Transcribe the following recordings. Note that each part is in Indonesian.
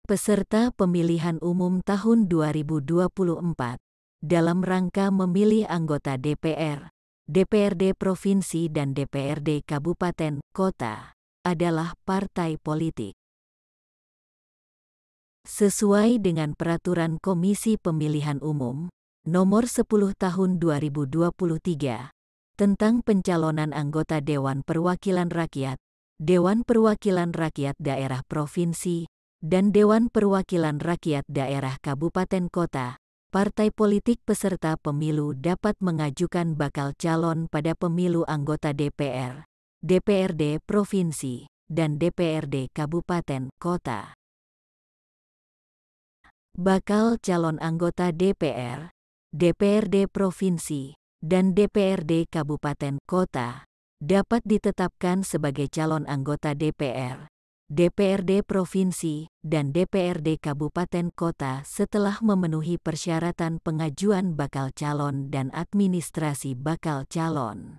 Peserta pemilihan umum tahun 2024 dalam rangka memilih anggota DPR, DPRD Provinsi dan DPRD Kabupaten Kota adalah partai politik. Sesuai dengan Peraturan Komisi Pemilihan Umum Nomor 10 Tahun 2023 tentang pencalonan anggota Dewan Perwakilan Rakyat, Dewan Perwakilan Rakyat Daerah Provinsi, dan Dewan Perwakilan Rakyat Daerah Kabupaten Kota, partai politik peserta pemilu dapat mengajukan bakal calon pada pemilu anggota DPR, DPRD Provinsi, dan DPRD Kabupaten Kota. Bakal calon anggota DPR, DPRD Provinsi, dan DPRD Kabupaten Kota dapat ditetapkan sebagai calon anggota DPR, DPRD Provinsi, dan DPRD Kabupaten Kota setelah memenuhi persyaratan pengajuan bakal calon dan administrasi bakal calon.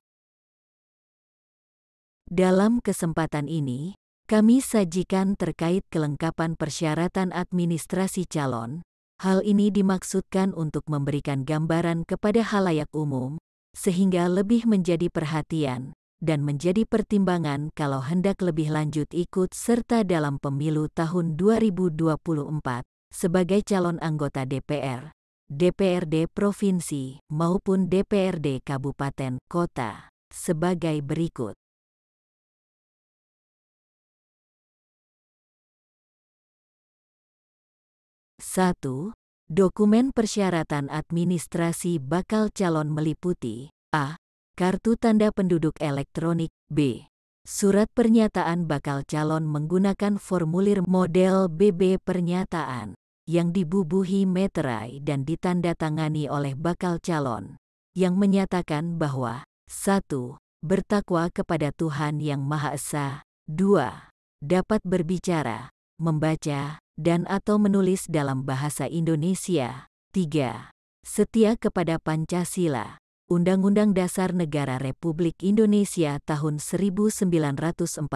Dalam kesempatan ini, kami sajikan terkait kelengkapan persyaratan administrasi calon. Hal ini dimaksudkan untuk memberikan gambaran kepada khalayak umum, sehingga lebih menjadi perhatian dan menjadi pertimbangan kalau hendak lebih lanjut ikut serta dalam pemilu tahun 2024 sebagai calon anggota DPR, DPRD Provinsi maupun DPRD Kabupaten Kota sebagai berikut. Satu, dokumen persyaratan administrasi bakal calon meliputi A. Kartu tanda penduduk elektronik. B. Surat pernyataan bakal calon menggunakan formulir model BB pernyataan yang dibubuhi meterai dan ditandatangani oleh bakal calon yang menyatakan bahwa 1. Bertakwa kepada Tuhan Yang Maha Esa. 2. Dapat berbicara, membaca, dan atau menulis dalam bahasa Indonesia. 3. Setia kepada Pancasila, Undang-Undang Dasar Negara Republik Indonesia tahun 1945,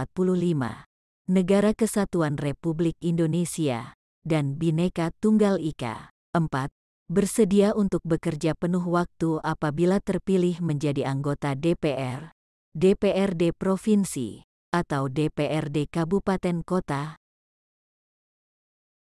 Negara Kesatuan Republik Indonesia, dan Bhinneka Tunggal Ika. 4. Bersedia untuk bekerja penuh waktu apabila terpilih menjadi anggota DPR, DPRD Provinsi, atau DPRD Kabupaten Kota.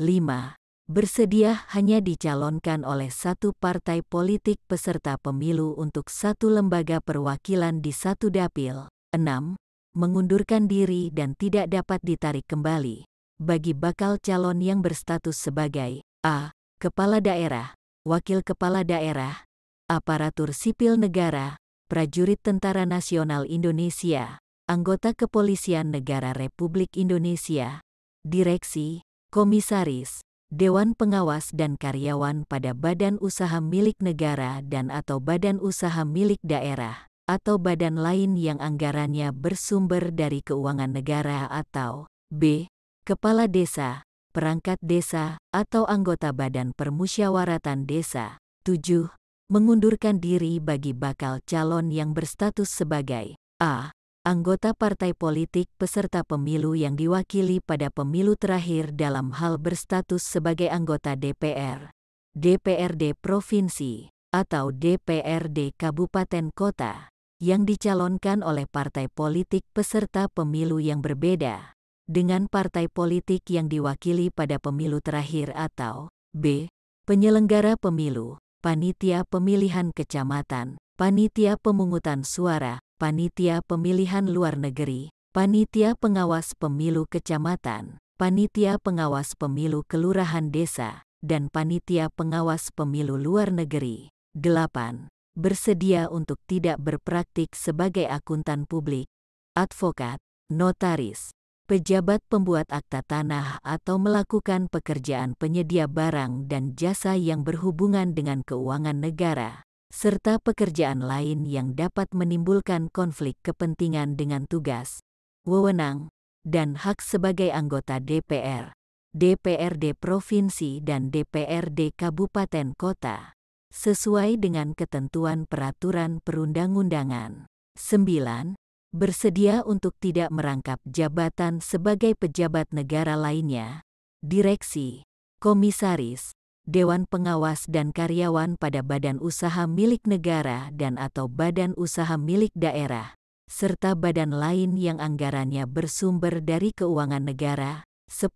5. Bersedia hanya dicalonkan oleh satu partai politik peserta pemilu untuk satu lembaga perwakilan di satu dapil. 6. Mengundurkan diri dan tidak dapat ditarik kembali bagi bakal calon yang berstatus sebagai A. Kepala daerah, wakil kepala daerah, aparatur sipil negara, prajurit Tentara Nasional Indonesia, anggota Kepolisian Negara Republik Indonesia, direksi, komisaris, Dewan Pengawas dan karyawan pada badan usaha milik negara dan atau badan usaha milik daerah, atau badan lain yang anggarannya bersumber dari keuangan negara atau B. Kepala desa, perangkat desa, atau anggota badan permusyawaratan desa. 7. Mengundurkan diri bagi bakal calon yang berstatus sebagai A. Anggota partai politik peserta pemilu yang diwakili pada pemilu terakhir dalam hal berstatus sebagai anggota DPR, DPRD Provinsi, atau DPRD Kabupaten Kota, yang dicalonkan oleh partai politik peserta pemilu yang berbeda dengan partai politik yang diwakili pada pemilu terakhir atau B. Penyelenggara pemilu, panitia pemilihan kecamatan, panitia pemungutan suara, panitia pemilihan luar negeri, panitia pengawas pemilu kecamatan, panitia pengawas pemilu kelurahan desa, dan panitia pengawas pemilu luar negeri. 8. Bersedia untuk tidak berpraktik sebagai akuntan publik, advokat, notaris, pejabat pembuat akta tanah atau melakukan pekerjaan penyedia barang dan jasa yang berhubungan dengan keuangan negara, serta pekerjaan lain yang dapat menimbulkan konflik kepentingan dengan tugas, wewenang, dan hak sebagai anggota DPR, DPRD Provinsi dan DPRD Kabupaten Kota, sesuai dengan ketentuan peraturan perundang-undangan. 9. Bersedia untuk tidak merangkap jabatan sebagai pejabat negara lainnya, direksi, komisaris, dewan pengawas dan karyawan pada badan usaha milik negara dan atau badan usaha milik daerah, serta badan lain yang anggarannya bersumber dari keuangan negara. 10.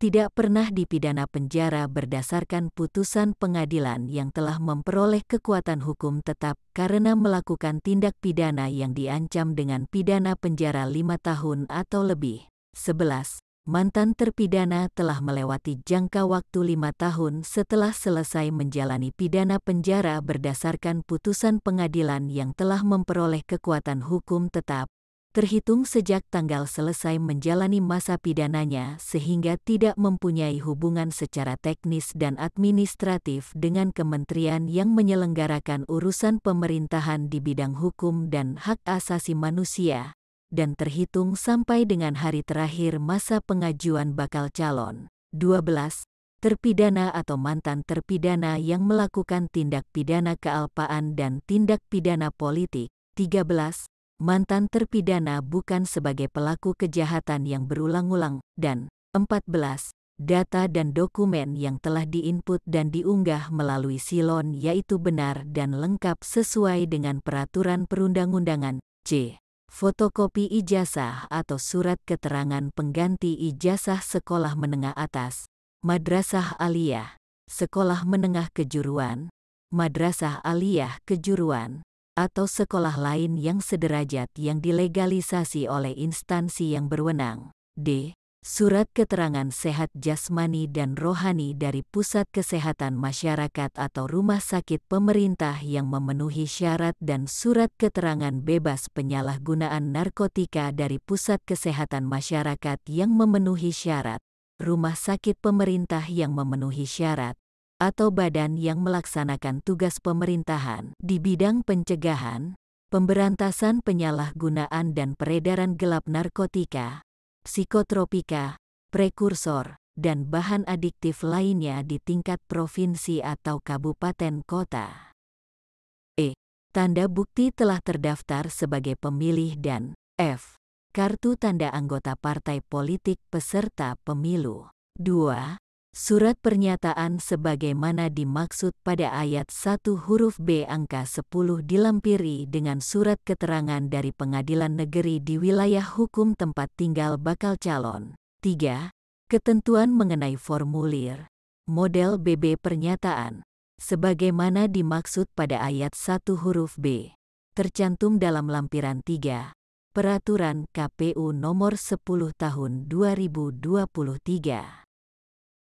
Tidak pernah dipidana penjara berdasarkan putusan pengadilan yang telah memperoleh kekuatan hukum tetap karena melakukan tindak pidana yang diancam dengan pidana penjara 5 tahun atau lebih. 11. Mantan terpidana telah melewati jangka waktu 5 tahun setelah selesai menjalani pidana penjara berdasarkan putusan pengadilan yang telah memperoleh kekuatan hukum tetap, terhitung sejak tanggal selesai menjalani masa pidananya sehingga tidak mempunyai hubungan secara teknis dan administratif dengan kementerian yang menyelenggarakan urusan pemerintahan di bidang hukum dan hak asasi manusia, dan terhitung sampai dengan hari terakhir masa pengajuan bakal calon. 12. Terpidana atau mantan terpidana yang melakukan tindak pidana kealpaan dan tindak pidana politik. 13. Mantan terpidana bukan sebagai pelaku kejahatan yang berulang-ulang. Dan 14. Data dan dokumen yang telah diinput dan diunggah melalui silon yaitu benar dan lengkap sesuai dengan peraturan perundang-undangan. C. Fotokopi ijazah atau surat keterangan pengganti ijazah sekolah menengah atas, madrasah aliyah, sekolah menengah kejuruan, madrasah aliyah kejuruan, atau sekolah lain yang sederajat yang dilegalisasi oleh instansi yang berwenang. D. Surat keterangan sehat jasmani dan rohani dari Pusat Kesehatan Masyarakat atau rumah sakit pemerintah yang memenuhi syarat dan surat keterangan bebas penyalahgunaan narkotika dari Pusat Kesehatan Masyarakat yang memenuhi syarat, rumah sakit pemerintah yang memenuhi syarat, atau badan yang melaksanakan tugas pemerintahan di bidang pencegahan, pemberantasan penyalahgunaan dan peredaran gelap narkotika, psikotropika, prekursor, dan bahan adiktif lainnya di tingkat provinsi atau kabupaten kota. E. Tanda bukti telah terdaftar sebagai pemilih dan F. Kartu tanda anggota partai politik peserta pemilu. 2. Surat pernyataan sebagaimana dimaksud pada ayat 1 huruf B angka 10 dilampiri dengan surat keterangan dari pengadilan negeri di wilayah hukum tempat tinggal bakal calon. 3. Ketentuan mengenai formulir, model BB pernyataan, sebagaimana dimaksud pada ayat 1 huruf B, tercantum dalam lampiran 3, Peraturan KPU Nomor 10 Tahun 2023.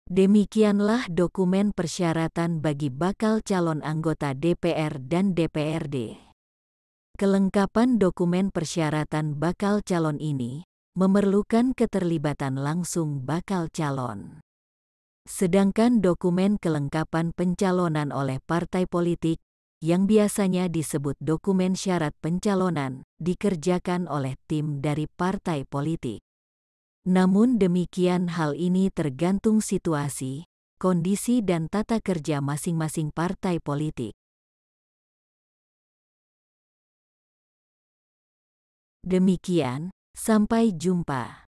Demikianlah dokumen persyaratan bagi bakal calon anggota DPR dan DPRD. Kelengkapan dokumen persyaratan bakal calon ini memerlukan keterlibatan langsung bakal calon. Sedangkan dokumen kelengkapan pencalonan oleh partai politik, yang biasanya disebut dokumen syarat pencalonan, dikerjakan oleh tim dari partai politik. Namun demikian hal ini tergantung situasi, kondisi dan tata kerja masing-masing partai politik. Demikian, sampai jumpa.